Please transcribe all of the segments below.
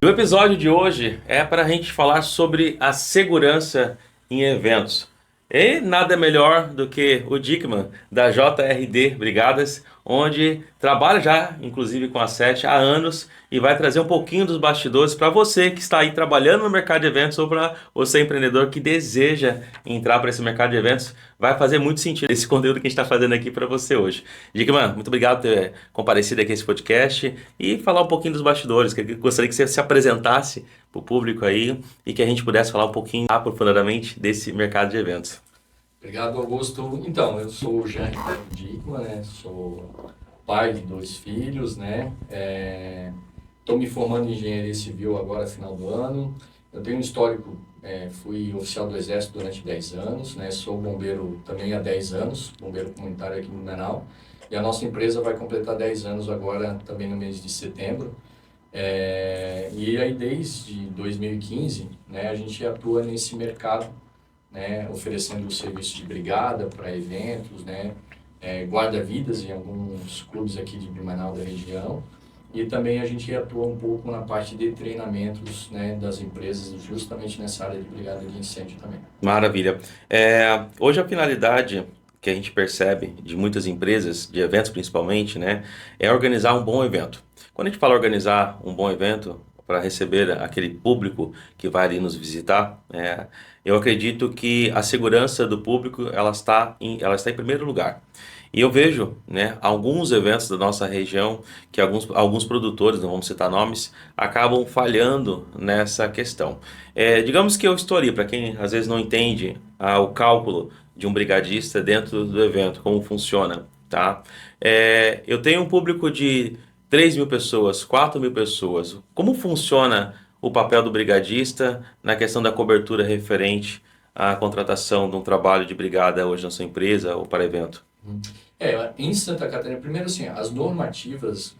E o episódio de hoje é para a gente falar sobre a segurança em eventos. E nada melhor do que o Dickman da JRD Brigadas, onde trabalha já, inclusive com a SET, há anos e vai trazer um pouquinho dos bastidores para você que está aí trabalhando no mercado de eventos ou para você empreendedor que deseja entrar para esse mercado de eventos. Vai fazer muito sentido esse conteúdo que a gente está fazendo aqui para você hoje. Dickman, muito obrigado por ter comparecido aqui a esse podcast e falar um pouquinho dos bastidores. Que eu gostaria que você se apresentasse para o público aí e que a gente pudesse falar um pouquinho aprofundadamente desse mercado de eventos. Obrigado, Augusto. Então, eu sou o Jean Ricardo Dickmann, né? Sou pai de 2 filhos, né? Estou me formando em engenharia civil agora, final do ano. Eu tenho um histórico, fui oficial do Exército durante 10 anos, né? Sou bombeiro também há 10 anos, bombeiro comunitário aqui no Blumenau. E a nossa empresa vai completar 10 anos agora, também no mês de setembro. E aí, desde 2015, né, a gente atua nesse mercado, né, oferecendo serviço de brigada para eventos, né, guarda-vidas em alguns clubes aqui de Blumenau da região. E também a gente atua um pouco na parte de treinamentos, né, das empresas, justamente nessa área de brigada de incêndio também. Maravilha. Hoje a finalidade que a gente percebe de muitas empresas, de eventos principalmente, né, é organizar um bom evento. Quando a gente fala organizar um bom evento para receber aquele público que vai ali nos visitar, eu acredito que a segurança do público ela está em primeiro lugar. E eu vejo, né, alguns eventos da nossa região que alguns produtores, não vamos citar nomes, acabam falhando nessa questão. Digamos que eu estou ali, para quem às vezes não entende o cálculo de um brigadista dentro do evento, como funciona, tá? Eu tenho um público de 3.000 pessoas, 4.000 pessoas. Como funciona o papel do brigadista na questão da cobertura referente à contratação de um trabalho de brigada hoje na sua empresa ou para evento? Em Santa Catarina, primeiro assim, as normativas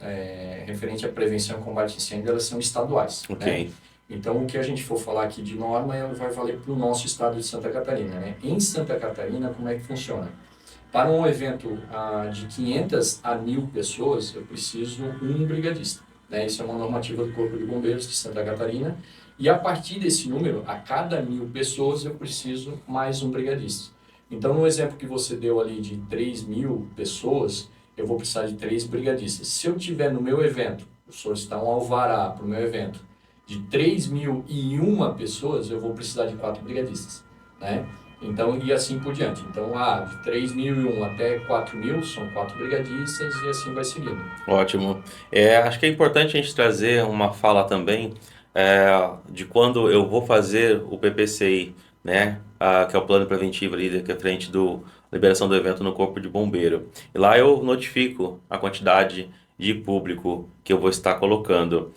referente à prevenção e combate a incêndio, elas são estaduais, né? Ok, Então, o que a gente for falar aqui de norma vai valer para o nosso estado de Santa Catarina, né? Em Santa Catarina, como é que funciona? Para um evento de 500 a 1.000 pessoas, eu preciso um brigadista, né? Isso é uma normativa do Corpo de Bombeiros de Santa Catarina. E a partir desse número, a cada 1.000 pessoas, eu preciso mais um brigadista. Então, no exemplo que você deu ali de 3.000 pessoas, eu vou precisar de 3 brigadistas. Se eu tiver no meu evento, eu solicitar um alvará para o meu evento de 3.001 pessoas, eu vou precisar de 4 brigadistas, né? Então, e assim por diante. Então, de 3.001 até 4.000 são 4 brigadistas e assim vai seguindo. ótimo. Acho que é importante a gente trazer uma fala também de quando eu vou fazer o PPCI, né? Que é o plano preventivo ali, que é frente do liberação do evento no Corpo de Bombeiro. E lá eu notifico a quantidade de público que eu vou estar colocando.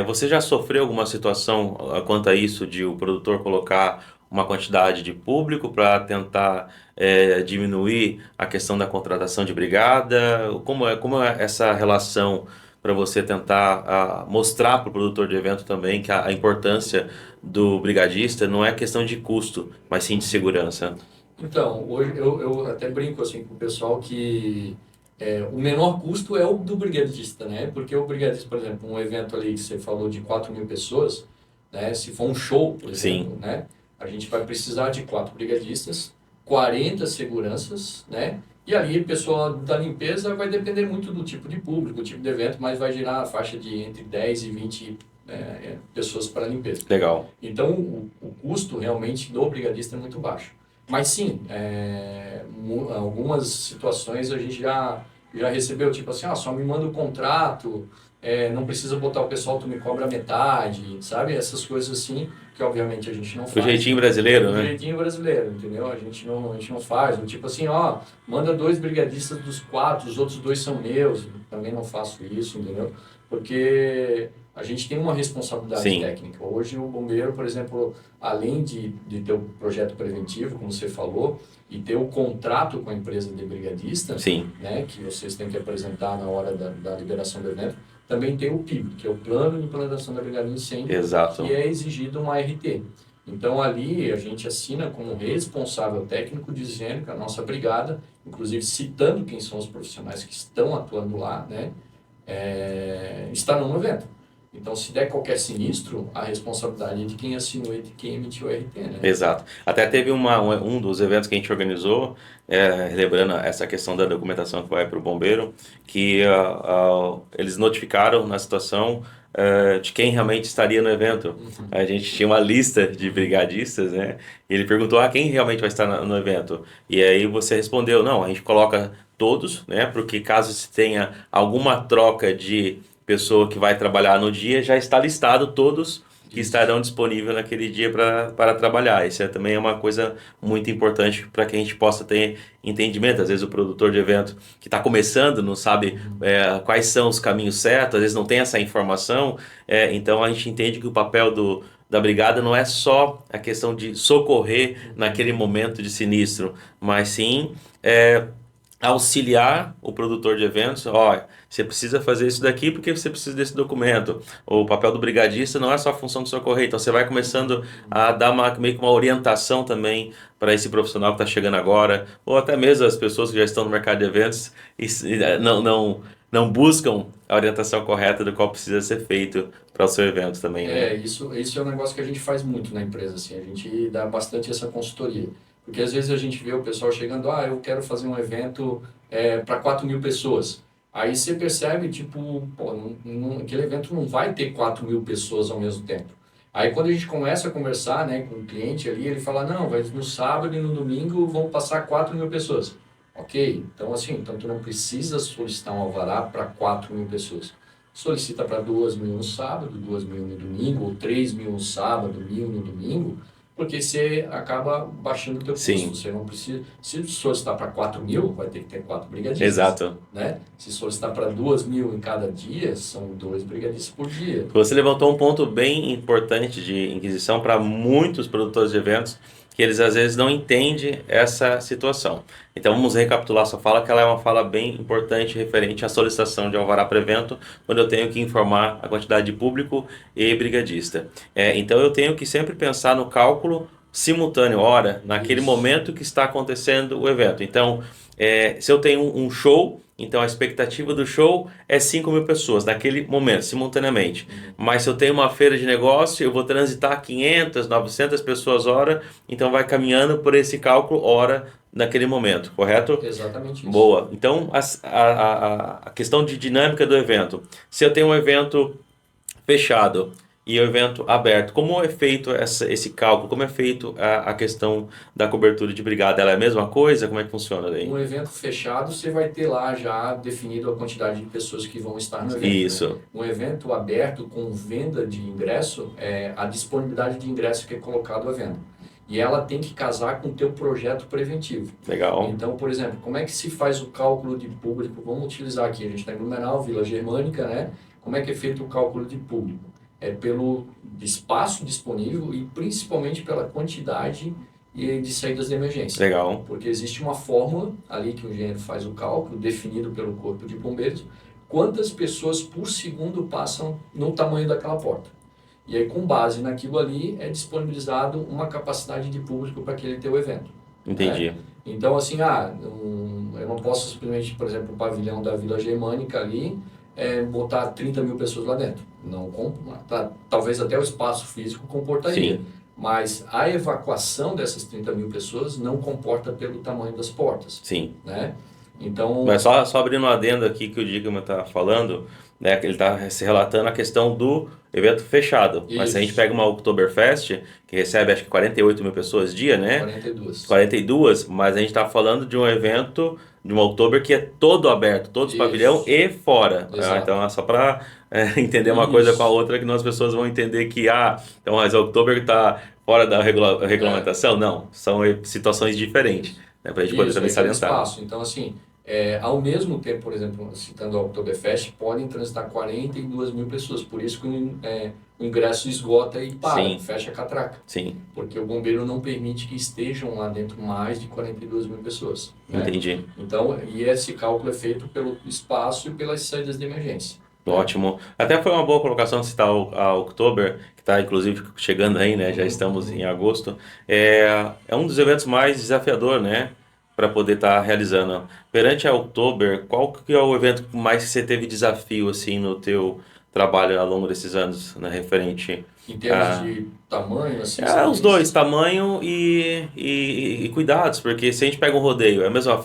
Você já sofreu alguma situação quanto a isso de o produtor colocar uma quantidade de público para tentar diminuir a questão da contratação de brigada? Como é essa relação para você tentar mostrar para o produtor de evento também que a importância do brigadista não é questão de custo, mas sim de segurança? Então, hoje eu até brinco assim com o pessoal que o menor custo é o do brigadista, né? Porque o brigadista, por exemplo, um evento ali que você falou de 4.000 pessoas, né? Se for um show, por exemplo, Sim, né? A gente vai precisar de 4 brigadistas, 40 seguranças, né? E ali o pessoal da limpeza vai depender muito do tipo de público, o tipo de evento, mas vai girar a faixa de entre 10 e 20 pessoas para a limpeza. legal. Então, o custo realmente do brigadista é muito baixo. Mas sim, algumas situações a gente já recebeu, tipo assim, só me manda o contrato, não precisa botar o pessoal, tu me cobra metade, sabe? Essas coisas assim, que obviamente a gente não O faz. jeitinho brasileiro, O né? jeitinho brasileiro, entendeu? A gente não faz. Tipo assim, manda 2 brigadistas dos 4, os outros 2 são meus. Também não faço isso, entendeu? Porque a gente tem uma responsabilidade Sim, técnica. Hoje o bombeiro, por exemplo, além de ter o projeto preventivo, como você falou, e ter o contrato com a empresa de brigadista, sim, né, que vocês têm que apresentar na hora da liberação do evento, também tem o PIB, que é o Plano de Implantação da Brigada de Incêndio, que exato. é exigido uma RT. Então ali a gente assina como responsável técnico dizendo que a nossa brigada, inclusive citando quem são os profissionais que estão atuando lá, né, está num evento. Então, se der qualquer sinistro, a responsabilidade é de quem assinou e de quem emitiu o RT, né? Exato. Até teve um dos eventos que a gente organizou, lembrando essa questão da documentação que vai para o bombeiro, que eles notificaram na situação de quem realmente estaria no evento. A gente tinha uma lista de brigadistas, né? E ele perguntou, quem realmente vai estar no evento? E aí você respondeu, não, a gente coloca todos, né? Porque caso se tenha alguma troca de pessoa que vai trabalhar no dia, já está listado todos que Isso. estarão disponíveis naquele dia para trabalhar. Isso também é uma coisa muito importante para que a gente possa ter entendimento. Às vezes o produtor de evento que está começando não sabe quais são os caminhos certos, às vezes não tem essa informação, então a gente entende que o papel da brigada não é só a questão de socorrer naquele momento de sinistro, mas sim auxiliar o produtor de eventos. Ó, você precisa fazer isso daqui porque você precisa desse documento. O papel do brigadista não é só a função de socorrer, então você vai começando a dar meio que uma orientação também para esse profissional que está chegando agora, ou até mesmo as pessoas que já estão no mercado de eventos e não buscam a orientação correta do qual precisa ser feito para o seu evento também, né? Isso é um negócio que a gente faz muito na empresa, assim, a gente dá bastante essa consultoria. Porque às vezes a gente vê o pessoal chegando, eu quero fazer um evento para 4.000 pessoas. Aí você percebe, tipo, pô, aquele evento não vai ter 4.000 pessoas ao mesmo tempo. Aí quando a gente começa a conversar, né, com o cliente ali, ele fala, não, vai no sábado e no domingo vão passar 4.000 pessoas. Ok, então assim, então tu não precisa solicitar um alvará para 4.000 pessoas. Solicita para 2.000 no sábado, 2.000 no domingo, ou 3.000 no sábado, 1.000 no domingo, porque você acaba baixando o teu custo. Sim, Você não precisa, se solicitar para 4.000, vai ter que ter 4 brigadistas, exato. né? Se solicitar para 2.000 em cada dia, são 2 brigadistas por dia. Você levantou um ponto bem importante de inquisição para muitos produtores de eventos, que eles às vezes não entendem essa situação. Então vamos recapitular sua fala, que ela é uma fala bem importante referente à solicitação de alvará para evento, quando eu tenho que informar a quantidade de público e brigadista. Então eu tenho que sempre pensar no cálculo simultâneo, hora, naquele Isso. momento que está acontecendo o evento. Então, se eu tenho um show, então a expectativa do show é 5.000 pessoas naquele momento, simultaneamente. Mas se eu tenho uma feira de negócio, eu vou transitar 500, 900 pessoas hora, então vai caminhando por esse cálculo hora naquele momento, correto? Exatamente isso. Boa. Então, a questão de dinâmica do evento. Se eu tenho um evento fechado e o evento aberto, como é feito esse cálculo? Como é feito a questão da cobertura de brigada? Ela é a mesma coisa? Como é que funciona daí? Um evento fechado, você vai ter lá já definido a quantidade de pessoas que vão estar no evento. Né? Isso. Um evento aberto com venda de ingresso, a disponibilidade de ingresso que é colocado à venda. E ela tem que casar com o teu projeto preventivo. Legal. Então, por exemplo, como é que se faz o cálculo de público? Vamos utilizar aqui, a gente está em Blumenau, Vila Germânica, né? Como é que é feito o cálculo de público? É pelo espaço disponível e principalmente pela quantidade de saídas de emergência. Legal. Porque existe uma fórmula ali que o engenheiro faz o cálculo, definido pelo Corpo de Bombeiros, quantas pessoas por segundo passam no tamanho daquela porta. E aí, com base naquilo ali, é disponibilizado uma capacidade de público para aquele teu evento. Entendi. Né? Então, assim, eu não posso simplesmente, por exemplo, o pavilhão da Vila Germânica ali, botar 30.000 pessoas lá dentro. Não, talvez até o espaço físico comportaria. Sim. Mas a evacuação dessas 30.000 pessoas não comporta pelo tamanho das portas. Sim. Né? Então, Mas só abrindo um adendo aqui que o Digman está falando, né, que ele está se relatando a questão do evento fechado. Mas se a gente pega uma Oktoberfest, que recebe acho que 48.000 pessoas dia, né? 42. 42, mas a gente está falando de um evento, de uma Oktober que é todo aberto, todos os pavilhão e fora. Então é só para entender uma coisa com a outra, que não as pessoas vão entender que, então mas a Oktober está fora da regulamentação. Não, são situações diferentes, né, para a gente poder também salientar. Espaço. Então, assim, ao mesmo tempo, por exemplo, citando a Oktoberfest, podem transitar 42.000 pessoas. Por isso que o ingresso esgota e para, Sim. fecha a catraca. Sim. Porque o bombeiro não permite que estejam lá dentro mais de 42.000 pessoas. Né? Entendi. Então, e esse cálculo é feito pelo espaço e pelas saídas de emergência. Ótimo. Até foi uma boa colocação citar a Oktober, que está inclusive chegando aí, né? Já estamos em agosto. É um dos eventos mais desafiador, né? Para poder estar realizando. Perante a Oktober, qual que é o evento mais que você teve desafio assim no teu trabalho ao longo desses anos, né, referente Em termos a... de tamanho, assim, Os dois, tamanho e cuidados, porque se a gente pega um rodeio,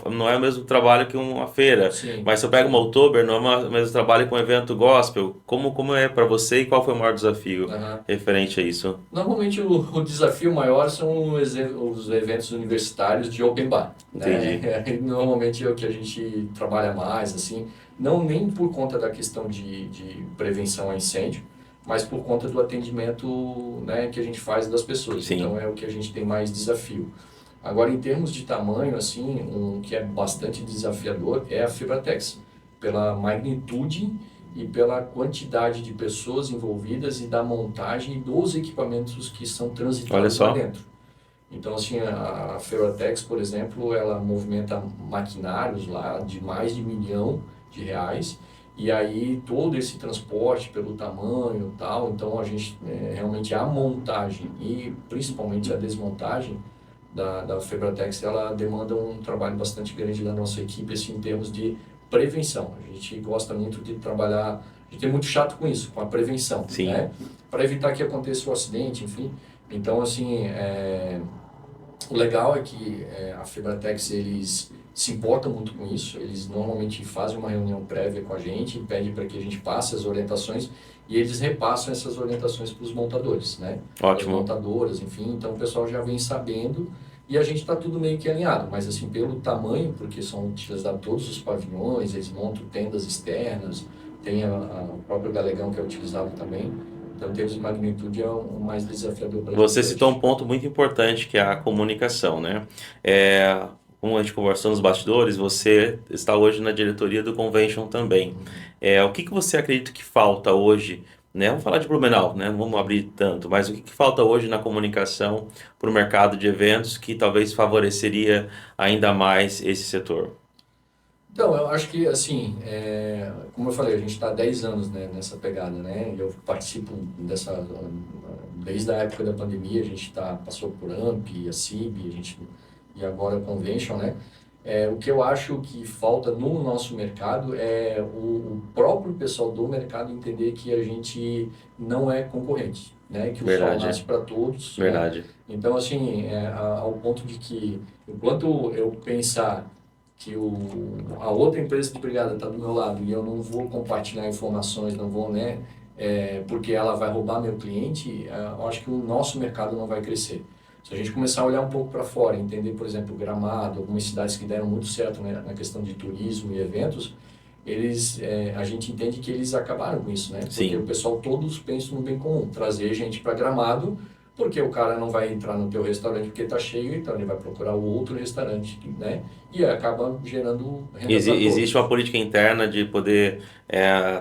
não é o mesmo trabalho que uma feira, Sim, mas se eu pego uma sim. Oktober, não é o mesmo trabalho que um evento gospel. Como é para você e qual foi o maior desafio Aham. referente a isso? Normalmente o desafio maior são os eventos universitários de open bar, né? Entendi. Normalmente é o que a gente trabalha mais, assim, não nem por conta da questão de prevenção a incêndio, mas por conta do atendimento, né, que a gente faz das pessoas. Sim. Então é o que a gente tem mais desafio. Agora, em termos de tamanho, assim, um que é bastante desafiador é a Fibratex, pela magnitude e pela quantidade de pessoas envolvidas e da montagem dos equipamentos que são Olha transitados lá só. dentro. Então, assim, a Ferrotex, por exemplo, ela movimenta maquinários lá de mais de R$ 1 milhão, e aí todo esse transporte pelo tamanho e tal, então a gente, realmente a montagem e principalmente a desmontagem da Febratex, ela demanda um trabalho bastante grande da nossa equipe, assim, em termos de prevenção. A gente gosta muito de trabalhar, a gente é muito chato com isso, com a prevenção, Sim. né? Para evitar que aconteça o acidente, enfim. Então, assim, o legal é que a Febratex, eles se importam muito com isso, eles normalmente fazem uma reunião prévia com a gente, pedem para que a gente passe as orientações e eles repassam essas orientações para os montadores, né? Para as Ótimo. montadoras, enfim, então o pessoal já vem sabendo e a gente está tudo meio que alinhado, mas assim, pelo tamanho, porque são utilizados todos os pavilhões, eles montam tendas externas, tem o próprio galegão que é utilizado também, então em termos de magnitude é o mais desafiador para a gente Você citou um hoje. ponto muito importante que é a comunicação, né? Como a gente conversou nos bastidores, você está hoje na diretoria do Convention também. O que você acredita que falta hoje, né? Vamos falar de Blumenau, né? Não vamos abrir tanto, mas o que falta hoje na comunicação para o mercado de eventos que talvez favoreceria ainda mais esse setor? Então, eu acho que, assim, como eu falei, a gente está há 10 anos, né, nessa pegada, né? Eu participo desde a época da pandemia, a gente passou por AMP, a CIB, e agora a Convention, né? O que eu acho que falta no nosso mercado é o próprio pessoal do mercado entender que a gente não é concorrente, né? Que o sol nasce Verdade, para todos, né? verdade. Então, assim, ao ponto de que, enquanto eu pensar que a outra empresa de brigada está do meu lado e eu não vou compartilhar informações, não vou, né, porque ela vai roubar meu cliente, eu acho que o nosso mercado não vai crescer. Se a gente começar a olhar um pouco para fora, entender, por exemplo, Gramado, algumas cidades que deram muito certo, né, na questão de turismo e eventos, a gente entende que eles acabaram com isso, né? Porque o Sim. pessoal todos pensam no bem comum, trazer gente para Gramado, porque o cara não vai entrar no teu restaurante porque está cheio, então ele vai procurar o outro restaurante, né? E acaba gerando renda para Existe uma todos. política interna de poder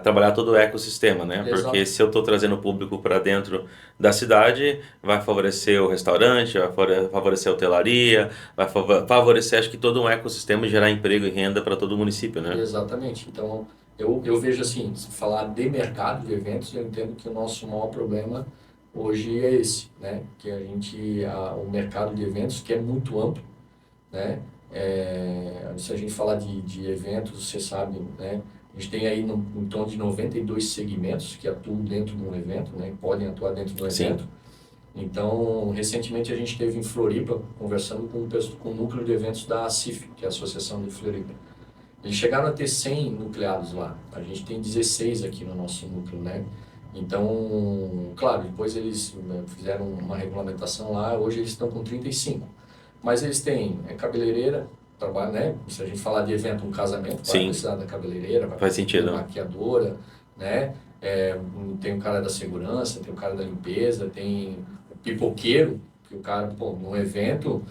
trabalhar todo o ecossistema, né? Porque Exato. se eu estou trazendo o público para dentro da cidade, vai favorecer o restaurante, vai favorecer a hotelaria, vai favorecer, acho que todo um ecossistema e gerar emprego e renda para todo o município, né? Exatamente. Então, eu vejo assim, se falar de mercado de eventos, eu entendo que o nosso maior problema hoje é esse, né? Que o mercado de eventos, que é muito amplo, né? Se a gente falar de eventos, você sabe, né? A gente tem aí em torno de 92 segmentos que atuam dentro de um evento, né? Podem atuar dentro de um Sim, evento. Então, recentemente a gente esteve em Floripa conversando com o núcleo de eventos da ACIF, que é a Associação de Floripa. Eles chegaram a ter 100 nucleados lá. A gente tem 16 aqui no nosso núcleo, né? Então, claro, depois eles, né, fizeram uma regulamentação lá, hoje eles estão com 35. Mas eles têm cabeleireira, trabalho, né? Se a gente falar de evento, um casamento, vai sim, precisar da cabeleireira, vai faz precisar da sentido. maquiadora, né? Tem o cara da segurança, tem o cara da limpeza, tem o pipoqueiro, que o cara, pô, num evento,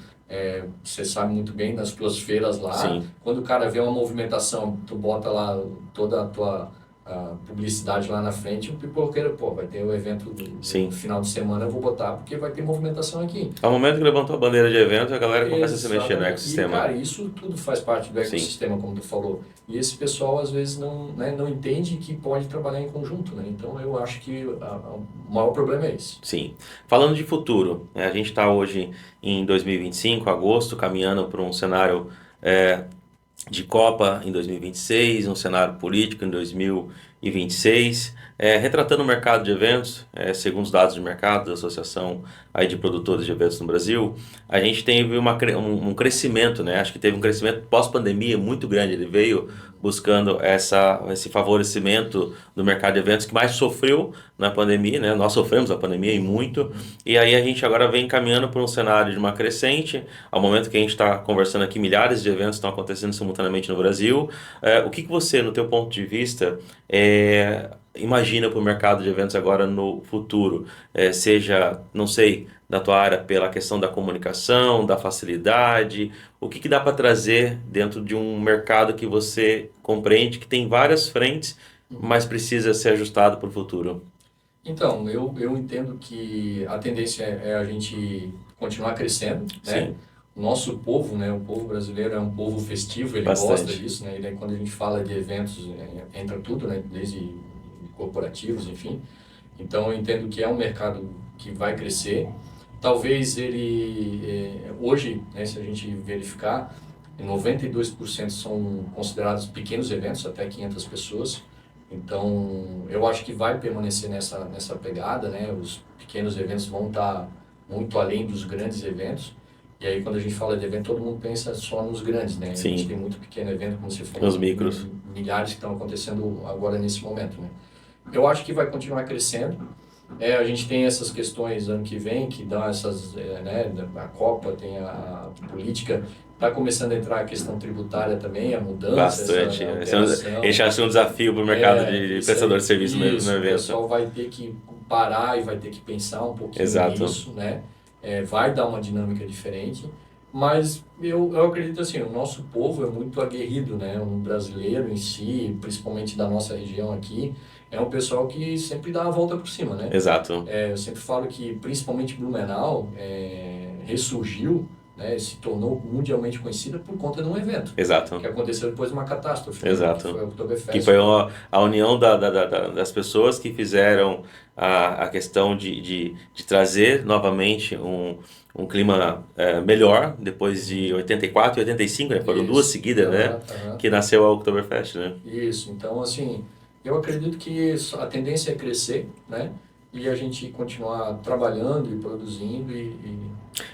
você sabe muito bem, nas tuas feiras lá, Sim, quando o cara vê uma movimentação, tu bota lá toda a tua publicidade lá na frente, o pipoqueiro, pô, vai ter o evento no sim. final de semana, eu vou botar porque vai ter movimentação aqui. Ao momento que levantou a bandeira de evento, a galera começa a se mexer no Exatamente. E, cara, ecossistema. isso tudo faz parte do Sim. ecossistema, como tu falou. E esse pessoal, às vezes, não, né, não entende que pode trabalhar em conjunto, né? Então, eu acho que o maior problema é esse. Sim. Falando de futuro, né, a gente está hoje em 2025, agosto, caminhando para um cenário de Copa em 2026, um cenário político em 2026. 2026, retratando o mercado de eventos, segundo os dados de mercado da Associação aí de Produtores de Eventos no Brasil, a gente teve um crescimento, né? Acho que teve um crescimento pós-pandemia muito grande. Ele veio buscando esse favorecimento do mercado de eventos que mais sofreu na pandemia, né? Nós sofremos a pandemia e muito, e aí a gente agora vem caminhando por um cenário de uma crescente. Ao momento que a gente está conversando aqui, milhares de eventos estão acontecendo simultaneamente no Brasil. O que que você, no teu ponto de vista, imagina para o mercado de eventos agora no futuro? Seja, não sei, da tua área pela questão da comunicação, da facilidade, o que que dá para trazer dentro de um mercado que você compreende que tem várias frentes, mas precisa ser ajustado para o futuro? Então, eu entendo que a tendência é a gente continuar crescendo, né? Sim, O nosso povo, né? O povo brasileiro é um povo festivo, ele gosta bastante. disso, né? E daí quando a gente fala de eventos, entra tudo, né? Desde corporativos, enfim. Então, eu entendo que é um mercado que vai crescer. Talvez hoje, né, se a gente verificar, 92% são considerados pequenos eventos, até 500 pessoas. Então, eu acho que vai permanecer nessa pegada, né? Os pequenos eventos vão estar muito além dos grandes eventos. E aí, quando a gente fala de evento, todo mundo pensa só nos grandes, né? A gente tem Sim, muito pequeno evento, como você nos falou, micros. milhares que estão acontecendo agora nesse momento, né? Eu acho que vai continuar crescendo. A gente tem essas questões ano que vem, que dão essas, né, a Copa, tem a política, está começando a entrar a questão tributária também, a mudança, Bastante. a Esse alteração. acha um desafio para o mercado de Isso prestador aí, de serviço no isso, o evento. pessoal vai ter que parar e vai ter que pensar um pouquinho Exato. nisso, né? Vai dar uma dinâmica diferente, mas eu acredito assim, o nosso povo é muito aguerrido, né? O brasileiro em si, principalmente da nossa região aqui, é um pessoal que sempre dá a volta por cima, né? Exato. Eu sempre falo que, principalmente Blumenau, ressurgiu, né, se tornou mundialmente conhecida por conta de um evento que Exato. aconteceu depois de uma catástrofe, né, que foi Exato. o Que Oktoberfest. foi a união das pessoas que fizeram a questão de trazer novamente um clima melhor depois de 84 e 85, né? Foram duas Isso, seguidas, né? aham, aham. Que nasceu a Oktoberfest, né? Isso, então assim, eu acredito que a tendência é crescer, né, e a gente continuar trabalhando e produzindo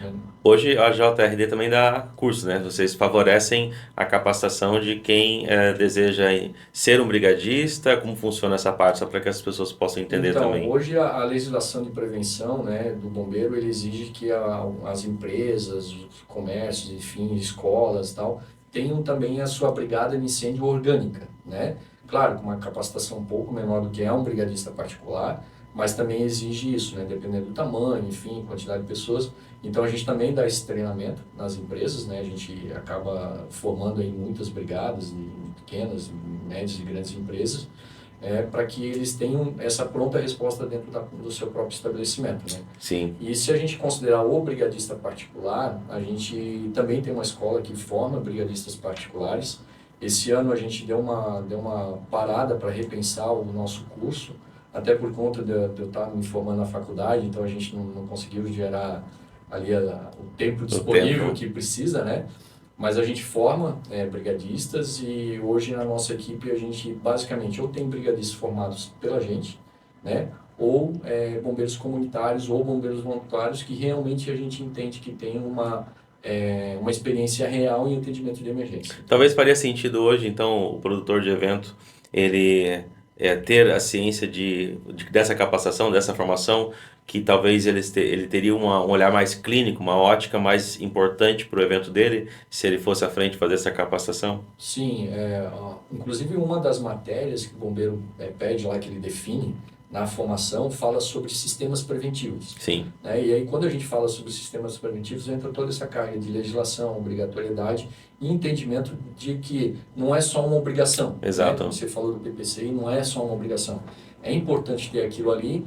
né? Hoje a JRD também dá cursos, né? Vocês favorecem a capacitação de quem deseja ser um brigadista, como funciona essa parte, só para que as pessoas possam entender Então, também. hoje a legislação de prevenção, né, do bombeiro, ele exige que as empresas, os comércios, enfim, escolas e tal, tenham também a sua brigada de incêndio orgânica, né? Claro, com uma capacitação um pouco menor do que é um brigadista particular, mas também exige isso, né, dependendo do tamanho, enfim, quantidade de pessoas. Então, a gente também dá esse treinamento nas empresas, né? A gente acaba formando aí muitas brigadas de pequenas, médias e grandes empresas, para que eles tenham essa pronta resposta dentro do seu próprio estabelecimento, né? Sim. E se a gente considerar o brigadista particular, a gente também tem uma escola que forma brigadistas particulares. Esse ano a gente deu uma parada para repensar o nosso curso, até por conta de eu estar me formando na faculdade, então a gente não conseguiu gerar ali o tempo O disponível tempo. que precisa, né? Mas a gente forma brigadistas e hoje na nossa equipe a gente basicamente ou tem brigadistas formados pela gente, né? Ou bombeiros comunitários ou bombeiros voluntários que realmente a gente entende que tem uma experiência real em atendimento de emergência. Talvez faria sentido hoje, então, o produtor de evento, ele ter a ciência dessa capacitação, dessa formação, que talvez ele teria um olhar mais clínico, uma ótica mais importante para o evento dele, se ele fosse à frente fazer essa capacitação? Sim, inclusive uma das matérias que o bombeiro pede lá, que ele define na formação, fala sobre sistemas preventivos, Sim, né? E aí quando a gente fala sobre sistemas preventivos, entra toda essa carga de legislação, obrigatoriedade e entendimento de que não é só uma obrigação, né? exato, Como você falou do PPCI, não é só uma obrigação. É importante ter aquilo ali,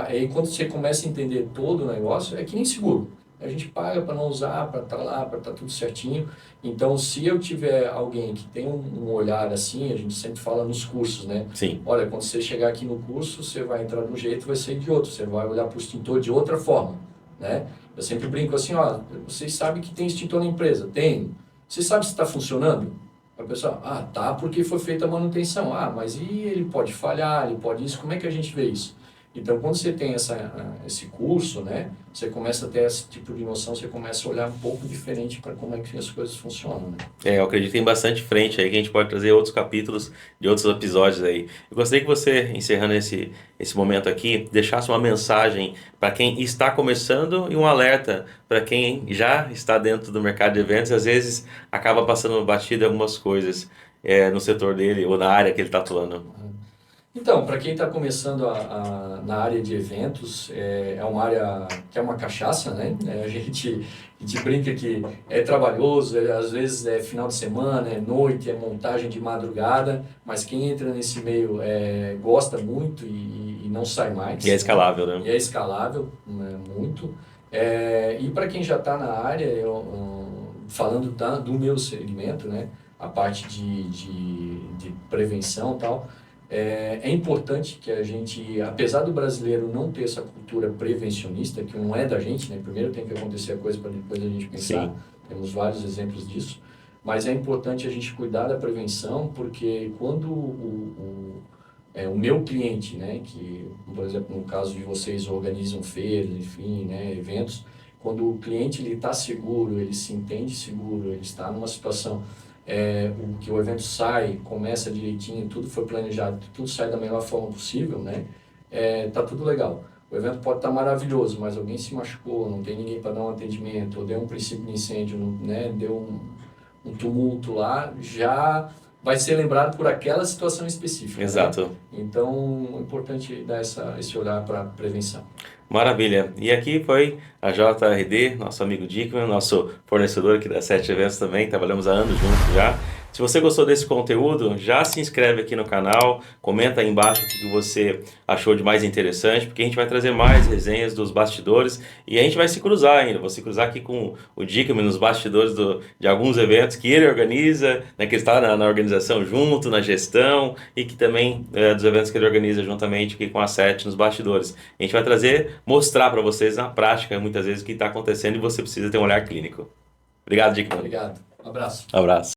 aí quando você começa a entender todo o negócio, é que nem seguro. A gente paga para não usar, para estar lá, para estar tudo certinho. Então, se eu tiver alguém que tem um olhar assim, a gente sempre fala nos cursos, né? sim, Olha, quando você chegar aqui no curso, você vai entrar de um jeito, vai sair de outro. Você vai olhar para o extintor de outra forma, né? Eu sempre brinco assim, ó, vocês sabem que tem extintor na empresa? Tem. Você sabe se está funcionando? Aí o pessoal, tá, porque foi feita a manutenção. Mas e ele pode falhar, ele pode isso, como é que a gente vê isso? Então, quando você tem esse curso, né, você começa a ter esse tipo de noção, você começa a olhar um pouco diferente para como é que as coisas funcionam, né? Eu acredito que tem bastante frente aí que a gente pode trazer outros capítulos de outros episódios aí. Eu gostaria que você, encerrando esse momento aqui, deixasse uma mensagem para quem está começando e um alerta para quem já está dentro do mercado de eventos e às vezes acaba passando batido em algumas coisas no setor dele ou na área que ele está atuando. Então, para quem está começando na área de eventos, é uma área que é uma cachaça, né? A gente brinca que é trabalhoso, às vezes é final de semana, é noite, é montagem de madrugada, mas quem entra nesse meio gosta muito e não sai mais. E é escalável, né? E é escalável, né, muito. E para quem já está na área, falando do meu segmento, né? A parte de prevenção e tal. É importante que a gente, apesar do brasileiro não ter essa cultura prevencionista, que não é da gente, né? Primeiro tem que acontecer a coisa para depois a gente pensar. Sim. Temos vários exemplos disso. Mas é importante a gente cuidar da prevenção, porque quando o meu cliente, né? Que, por exemplo, no caso de vocês organizam feiras, enfim, né? Eventos, quando o cliente está seguro, ele se entende seguro, ele está numa situação que o evento sai, começa direitinho, tudo foi planejado, tudo sai da melhor forma possível, né? Tá tudo legal. O evento pode estar maravilhoso, mas alguém se machucou, não tem ninguém para dar um atendimento, ou deu um princípio de incêndio, né? Deu um tumulto lá, já vai ser lembrado por aquela situação específica. Exato. Né? Então, é importante dar esse olhar para a prevenção. Maravilha. E aqui foi a JRD, nosso amigo Dickman, nosso fornecedor aqui da Sete Eventos também, trabalhamos há anos juntos já. Se você gostou desse conteúdo, já se inscreve aqui no canal, comenta aí embaixo o que você achou de mais interessante, porque a gente vai trazer mais resenhas dos bastidores e a gente vai se cruzar ainda. Vou se cruzar aqui com o Dickman nos bastidores de alguns eventos que ele organiza, né, que ele está na organização junto, na gestão e que também dos eventos que ele organiza juntamente aqui com a Sete nos bastidores. A gente vai mostrar para vocês na prática muitas vezes o que está acontecendo e você precisa ter um olhar clínico. Obrigado, Dickman. Obrigado. Um abraço. Abraço.